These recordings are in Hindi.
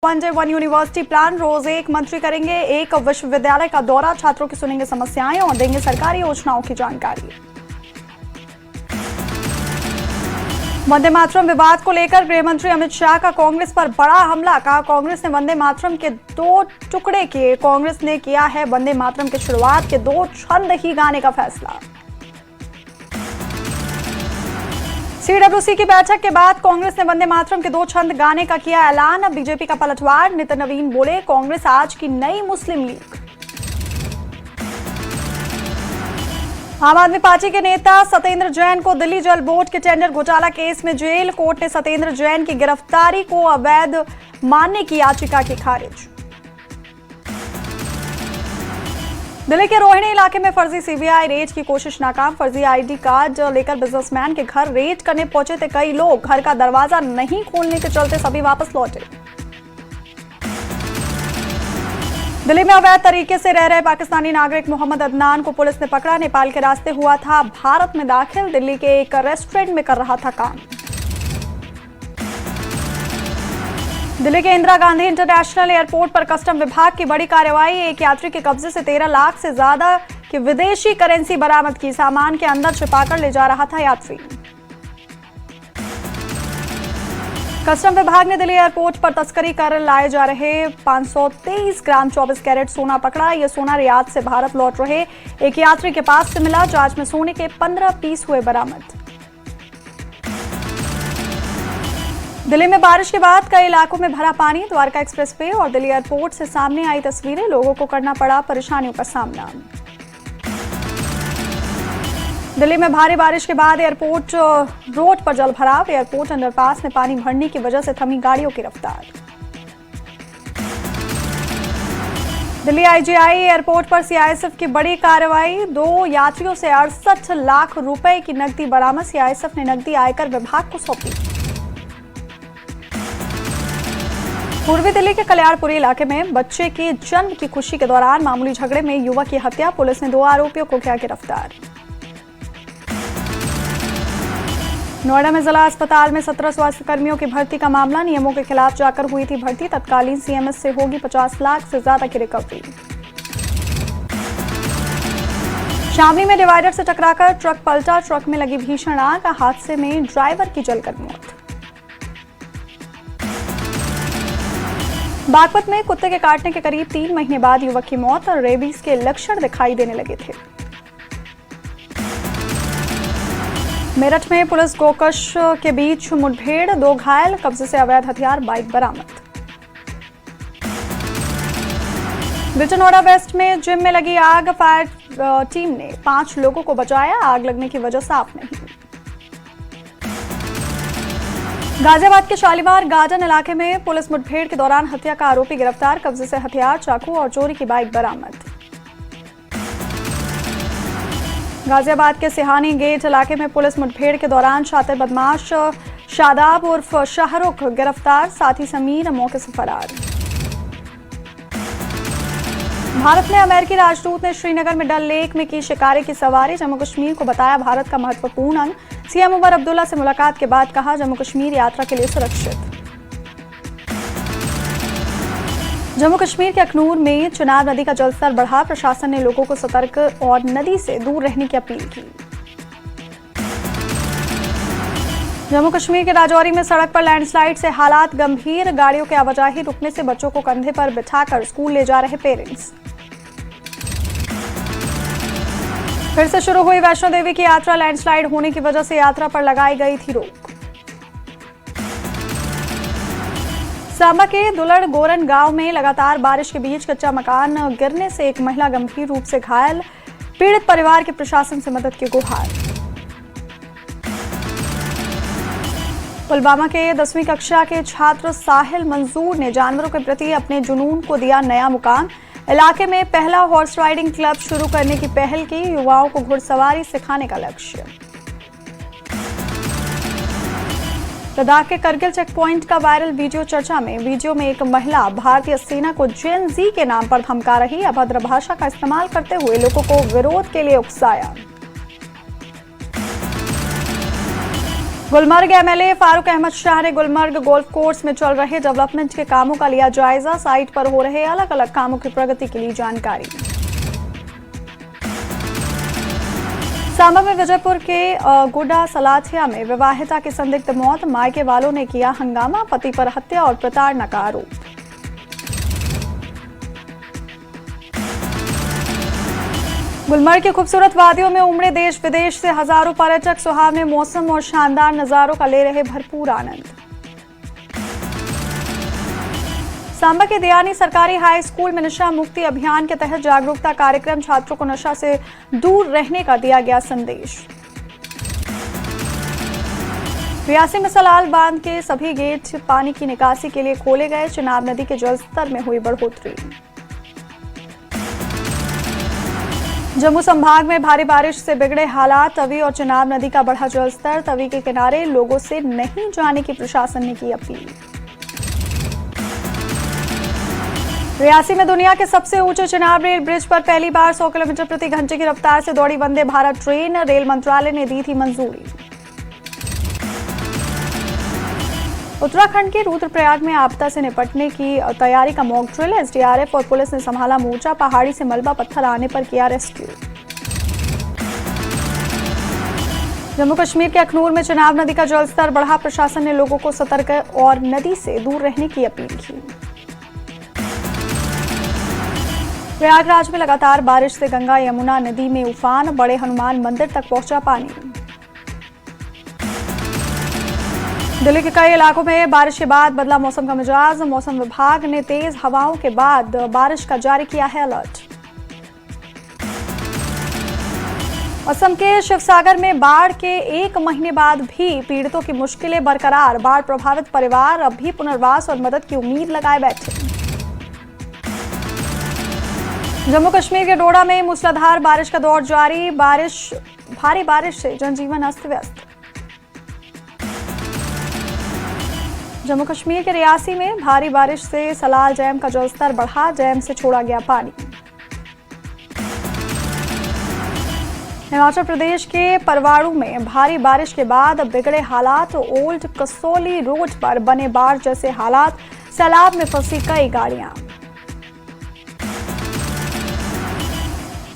One day one university plan. रोज एक मंत्री करेंगे एक विश्वविद्यालय का दौरा, छात्रों की सुनेंगे समस्याएं और देंगे सरकारी योजनाओं की जानकारी। वंदे मातरम विवाद को लेकर गृह मंत्री अमित शाह का कांग्रेस पर बड़ा हमला। कहा, कांग्रेस ने वंदे मातरम के 2 टुकड़े किए। कांग्रेस ने किया है वंदे मातरम की शुरुआत के 2 छंद ही गाने का फैसला। सीडब्ल्यूसी की बैठक के बाद कांग्रेस ने वंदे मातरम के 2 छंद गाने का किया ऐलान। अब बीजेपी का पलटवार। नितिन नवीन बोले, कांग्रेस आज की नई मुस्लिम लीग। आम आदमी पार्टी के नेता सत्येंद्र जैन को दिल्ली जल बोर्ड के टेंडर घोटाला केस में जेल। कोर्ट ने सत्येंद्र जैन की गिरफ्तारी को अवैध मानने की याचिका की खारिज। दिल्ली के रोहिणी इलाके में फर्जी सीबीआई रेड की कोशिश नाकाम। फर्जी आईडी कार्ड लेकर बिजनेसमैन के घर रेड करने पहुंचे थे कई लोग। घर का दरवाजा नहीं खोलने के चलते सभी वापस लौटे। दिल्ली में अवैध तरीके से रह रहे पाकिस्तानी नागरिक मोहम्मद अदनान को पुलिस ने पकड़ा। नेपाल के रास्ते हुआ था भारत में दाखिल। दिल्ली के एक रेस्टोरेंट में कर रहा था काम। दिल्ली के इंदिरा गांधी इंटरनेशनल एयरपोर्ट पर कस्टम विभाग की बड़ी कार्रवाई। एक यात्री के कब्जे से 13 लाख से ज्यादा की विदेशी करेंसी बरामद की। सामान के अंदर छिपाकर ले जा रहा था यात्री। कस्टम विभाग ने दिल्ली एयरपोर्ट पर तस्करी कर लाए जा रहे 523 ग्राम 24 कैरेट सोना पकड़ा। यह सोना रियाद से भारत लौट रहे एक यात्री के पास से मिला। जांच में सोने के 15 पीस हुए बरामद। दिल्ली में बारिश के बाद कई इलाकों में भरा पानी। द्वारका एक्सप्रेस वे और दिल्ली एयरपोर्ट से सामने आई तस्वीरें। लोगों को करना पड़ा परेशानियों का सामना। दिल्ली में भारी बारिश के बाद एयरपोर्ट रोड पर जल भराव। एयरपोर्ट अंडरपास में पानी भरने की वजह से थमी गाड़ियों की रफ्तार। दिल्ली आईजीआई एयरपोर्ट पर सीआईएसएफ की बड़ी कार्रवाई। 2 यात्रियों से 68 लाख रुपए की नकदी बरामद। सीआईएसएफ ने नकदी आयकर विभाग को सौंपी। पूर्वी दिल्ली के कल्याणपुरी इलाके में बच्चे के जन्म की खुशी के दौरान मामूली झगड़े में युवक की हत्या। पुलिस ने 2 आरोपियों को किया गिरफ्तार। नोएडा में जिला अस्पताल में 17 स्वास्थ्य कर्मियों की भर्ती का मामला। नियमों के खिलाफ जाकर हुई थी भर्ती। तत्कालीन सीएमएस से होगी 50 लाख से ज्यादा की रिकवरी। शामली में डिवाइडर से टकराकर ट्रक पलटा। ट्रक में लगी भीषण आग। हादसे में ड्राइवर की जलकर मौत। बागपत में कुत्ते के काटने के करीब 3 महीने बाद युवक की मौत और रेबीज के लक्षण दिखाई देने लगे थे। मेरठ में पुलिस गोकश के बीच मुठभेड़। 2 घायल। कब्जे से अवैध हथियार, बाइक बरामद। ग्रेटर नोएडा वेस्ट में जिम में लगी आग। फायर टीम ने 5 लोगों को बचाया। आग लगने की वजह साफ नहीं। गाजियाबाद के शालीमार गार्डन इलाके में पुलिस मुठभेड़ के दौरान हत्या का आरोपी गिरफ्तार। कब्जे से हथियार, चाकू और चोरी की बाइक बरामद। गाजियाबाद के सिहानी गेट इलाके में पुलिस मुठभेड़ के दौरान शातिर बदमाश शादाब उर्फ शाहरुख गिरफ्तार। साथी समीर मौके से फरार। भारत में अमेरिकी राजदूत ने श्रीनगर में डल लेक में की शिकारे की सवारी। जम्मू कश्मीर को बताया भारत का महत्वपूर्ण अंग। सीएम उमर अब्दुल्ला से मुलाकात के बाद कहा, जम्मू कश्मीर यात्रा के लिए सुरक्षित। जम्मू कश्मीर के अखनूर में चिनाब नदी का जलस्तर बढ़ा। प्रशासन ने लोगों को सतर्क और नदी से दूर रहने की अपील की। जम्मू कश्मीर के राजौरी में सड़क पर लैंडस्लाइड से हालात गंभीर। गाड़ियों के आवाजाही रुकने से बच्चों को कंधे पर बिठाकर स्कूल ले जा रहे पेरेंट्स। फिर से शुरू हुई वैष्णो देवी की यात्रा। लैंडस्लाइड होने की वजह से यात्रा पर लगाई गई थी रोक। सांबा के दुलड़ गोरन गांव में लगातार बारिश के बीच कच्चा मकान गिरने से एक महिला गंभीर रूप से घायल। पीड़ित परिवार की प्रशासन से मदद की गुहार। पुलवामा के 10वीं कक्षा के छात्र साहिल मंजूर ने जानवरों के प्रति अपने जुनून को दिया नया मुकाम। इलाके में पहला हॉर्स राइडिंग क्लब शुरू करने की पहल की। युवाओं को घुड़सवारी सिखाने का लक्ष्य। लद्दाख के करगिल चेक पॉइंट का वायरल वीडियो चर्चा में। वीडियो में एक महिला भारतीय सेना को जेन जी के नाम पर धमका रही। अभद्र भाषा का इस्तेमाल करते हुए लोगों को विरोध के लिए उकसाया। गुलमर्ग एमएलए फारूक अहमद शाह ने गुलमर्ग गोल्फ कोर्स में चल रहे डेवलपमेंट के कामों का लिया जायजा। साइट पर हो रहे अलग अलग कामों की प्रगति के लिए जानकारी। सांबा में विजयपुर के गुड्डा सलाथिया में विवाहिता की संदिग्ध मौत, मायके वालों ने किया हंगामा, पति पर हत्या और प्रताड़ना का आरोप। गुलमर्ग की खूबसूरत वादियों में उमड़े देश विदेश से हजारों पर्यटक सुहावने मौसम और शानदार नजारों का ले रहे भरपूर आनंद। सांबा के दियानी सरकारी हाई स्कूल में नशा मुक्ति अभियान के तहत जागरूकता कार्यक्रम, छात्रों को नशा से दूर रहने का दिया गया संदेश। रियासी में सलाल बांध के सभी गेट पानी की निकासी के लिए खोले गए, चिनाब नदी के जलस्तर में हुई बढ़ोतरी। जम्मू संभाग में भारी बारिश से बिगड़े हालात, तवी और चिनाब नदी का बढ़ा जलस्तर, तवी के किनारे लोगों से नहीं जाने की प्रशासन ने की अपील। रियासी में दुनिया के सबसे ऊंचे चिनाब रेल ब्रिज पर पहली बार 100 किलोमीटर प्रति घंटे की रफ्तार से दौड़ी वंदे भारत ट्रेन, रेल मंत्रालय ने दी थी मंजूरी। उत्तराखंड के रुद्रप्रयाग में आपदा से निपटने की तैयारी का मॉक ड्रिल, एसडीआरएफ और पुलिस ने संभाला मोर्चा, पहाड़ी से मलबा पत्थर आने पर किया रेस्क्यू। जम्मू कश्मीर के अखनूर में चिनाब नदी का जलस्तर बढ़ा, प्रशासन ने लोगों को सतर्क और नदी से दूर रहने की अपील की। प्रयागराज में लगातार बारिश से गंगा यमुना नदी में उफान, बड़े हनुमान मंदिर तक पहुंचा पानी। दिल्ली के कई इलाकों में बारिश के बाद बदला मौसम का मिजाज, मौसम विभाग ने तेज हवाओं के बाद बारिश का जारी किया है अलर्ट। असम के शिवसागर में बाढ़ के 1 महीने बाद भी पीड़ितों की मुश्किलें बरकरार, बाढ़ प्रभावित परिवार अब भी पुनर्वास और मदद की उम्मीद लगाए बैठे। जम्मू कश्मीर के डोडा में मूसलाधार बारिश का दौर जारी, भारी बारिश से जनजीवन अस्त व्यस्त। जम्मू कश्मीर के रियासी में भारी बारिश से सलाल डैम का जलस्तर बढ़ा, डैम से छोड़ा गया पानी। हिमाचल प्रदेश के परवाणु में भारी बारिश के बाद बिगड़े हालात, ओल्ड कसौली रोड पर बने बाढ़ जैसे हालात, सैलाब में फंसी कई गाड़ियां।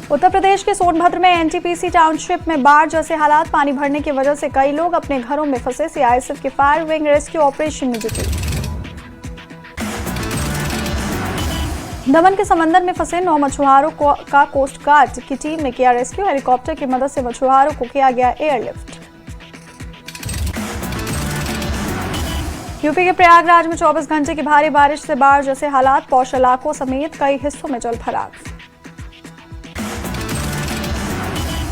उत्तर प्रदेश के सोनभद्र में एनटीपीसी टाउनशिप में बाढ़ जैसे हालात, पानी भरने की वजह से कई लोग अपने घरों में फंसे, सीआईएसएफ की फायर विंग रेस्क्यू ऑपरेशन में जुटी। दमन के समंदर में फंसे 9 मछुआरों का कोस्ट गार्ड की टीम ने किया रेस्क्यू, हेलीकॉप्टर की मदद से मछुआरों को किया गया एयरलिफ्ट। यूपी के प्रयागराज में 24 घंटे की भारी बारिश से बाढ़ जैसे हालात, पौष इलाकों समेत कई हिस्सों में जल भराव।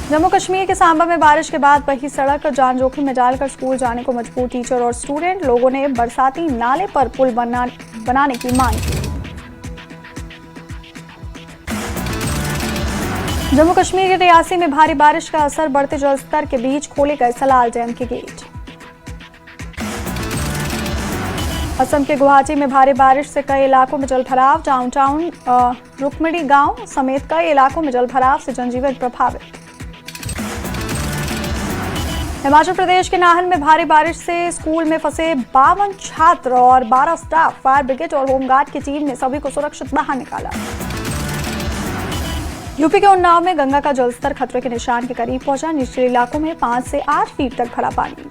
जम्मू कश्मीर के सांबा में बारिश के बाद बही सड़क, जान जोखिम में डालकर स्कूल जाने को मजबूर टीचर और स्टूडेंट, लोगों ने बरसाती नाले पर पुल बनाने की मांग की। जम्मू कश्मीर के रियासी में भारी बारिश का असर, बढ़ते जलस्तर के बीच खोले गए सलाल डैम के गेट। असम के गुवाहाटी में भारी बारिश से कई इलाकों में जलभराव, डाउनटाउन रुकमणी गांव समेत कई इलाकों में जलभराव से जनजीवन प्रभावित। हिमाचल प्रदेश के नाहन में भारी बारिश से स्कूल में फंसे 52 छात्र और 12 स्टाफ, फायर ब्रिगेड और होमगार्ड की टीम ने सभी को सुरक्षित बाहर निकाला। यूपी के उन्नाव में गंगा का जलस्तर खतरे के निशान के करीब पहुंचा, निचले इलाकों में 5 से 8 फीट तक भरा पानी।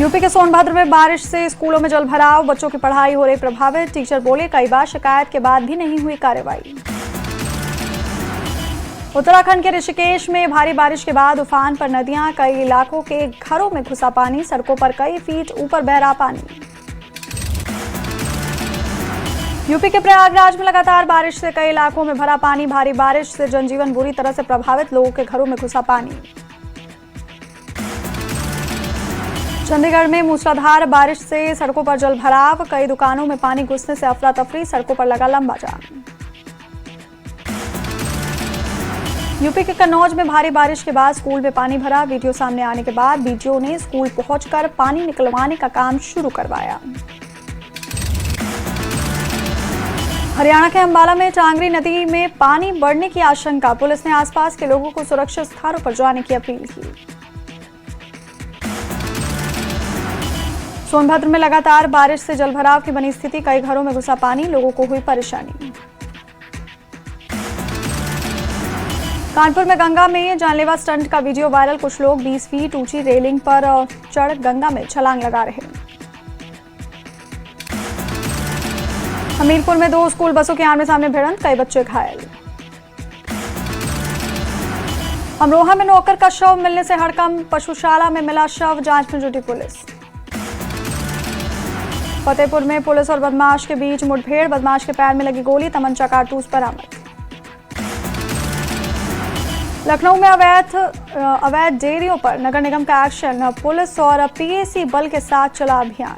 यूपी के सोनभद्र में बारिश से स्कूलों में जलभराव, बच्चों की पढ़ाई हो रही प्रभावित, टीचर बोले कई बार शिकायत के बाद भी नहीं हुई कार्रवाई। उत्तराखंड के ऋषिकेश में भारी बारिश के बाद उफान पर नदियां, कई इलाकों के घरों में घुसा पानी, सड़कों पर कई फीट ऊपर बह रहा पानी। यूपी के प्रयागराज में लगातार बारिश से कई इलाकों में भरा पानी, भारी बारिश से जनजीवन बुरी तरह से प्रभावित, लोगों के घरों में घुसा पानी। चंडीगढ़ में मूसलाधार बारिश से सड़कों पर जल भराव, कई दुकानों में पानी घुसने से अफरा तफरी, सड़कों पर लगा लंबा जाम। यूपी के कन्नौज में भारी बारिश के बाद स्कूल में पानी भरा, वीडियो सामने आने के बाद बीडीओ ने स्कूल पहुंचकर पानी निकलवाने का काम शुरू करवाया। हरियाणा के अंबाला में टांगरी नदी में पानी बढ़ने की आशंका, पुलिस ने आसपास के लोगों को सुरक्षित स्थानों पर जाने की अपील की। सोनभद्र में लगातार बारिश से जलभराव की बनी स्थिति, कई घरों में घुसा पानी, लोगों को हुई परेशानी। कानपुर में गंगा में जानलेवा स्टंट का वीडियो वायरल, कुछ लोग 20 फीट ऊंची रेलिंग पर चढ़ गंगा में छलांग लगा रहे। हमीरपुर में 2 स्कूल बसों की आमने सामने भिड़ंत, कई बच्चे घायल। अमरोहा में नौकर का शव मिलने से हड़कंप, पशुशाला में मिला शव, जांच में जुटी पुलिस। फतेहपुर में पुलिस और बदमाश के बीच मुठभेड़, बदमाश के पैर में लगी गोली, तमंचा कारतूस बरामद। लखनऊ में अवैध डेयरियों पर नगर निगम का एक्शन, पुलिस और पीएसी बल के साथ चला अभियान।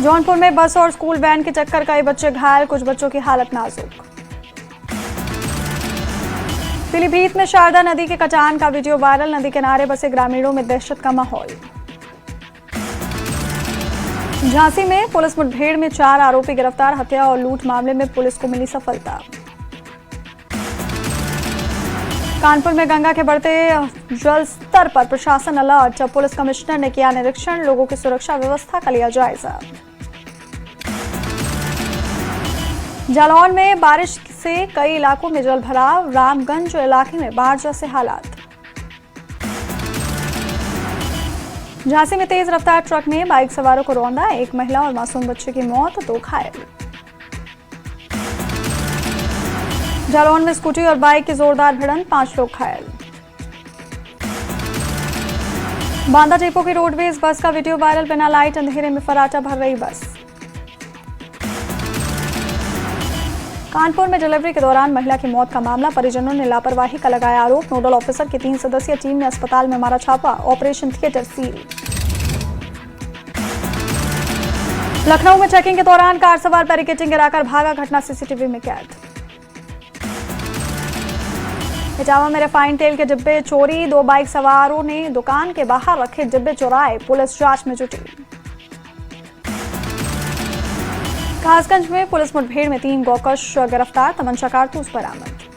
जौनपुर में बस और स्कूल वैन की टक्कर, कई बच्चे घायल, कुछ बच्चों की हालत नाजुक। पीलीभीत में शारदा नदी के कटान का वीडियो वायरल, नदी किनारे बसे ग्रामीणों में दहशत का माहौल। झांसी में पुलिस मुठभेड़ में 4 आरोपी गिरफ्तार, हत्या और लूट मामले में पुलिस को मिली सफलता। कानपुर में गंगा के बढ़ते जल स्तर पर प्रशासन अलर्ट, पुलिस कमिश्नर ने किया निरीक्षण, लोगों की सुरक्षा व्यवस्था का लिया जायजा। जालौन में बारिश से कई इलाकों में जलभराव, रामगंज इलाके में बाढ़ जैसे हालात। झांसी में तेज रफ्तार ट्रक ने बाइक सवारों को रौंदा, एक महिला और मासूम बच्चे की मौत, 2 घायल। जालौन में स्कूटी और बाइक की जोरदार भिड़ंत, 5 लोग घायल। बांदा डिपो की रोडवेज बस का वीडियो वायरल, बिना लाइट अंधेरे में फराटा भर रही बस। कानपुर में डिलीवरी के दौरान महिला की मौत का मामला, परिजनों ने लापरवाही का लगाया आरोप, नोडल ऑफिसर की 3 सदस्यीय टीम ने अस्पताल में मारा छापा, ऑपरेशन थिएटर सील। लखनऊ में चेकिंग के दौरान कार सवार बैरिकेडिंग गिराकर भागा, घटना सीसीटीवी में कैद। इटावा में रिफाइंड तेल के डिब्बे चोरी, 2 बाइक सवारों ने दुकान के बाहर रखे डिब्बे चुराए, पुलिस जांच में जुटी। कासगंज में पुलिस मुठभेड़ में 3 गौकश गिरफ्तार, तमंचा कारतूस बरामद।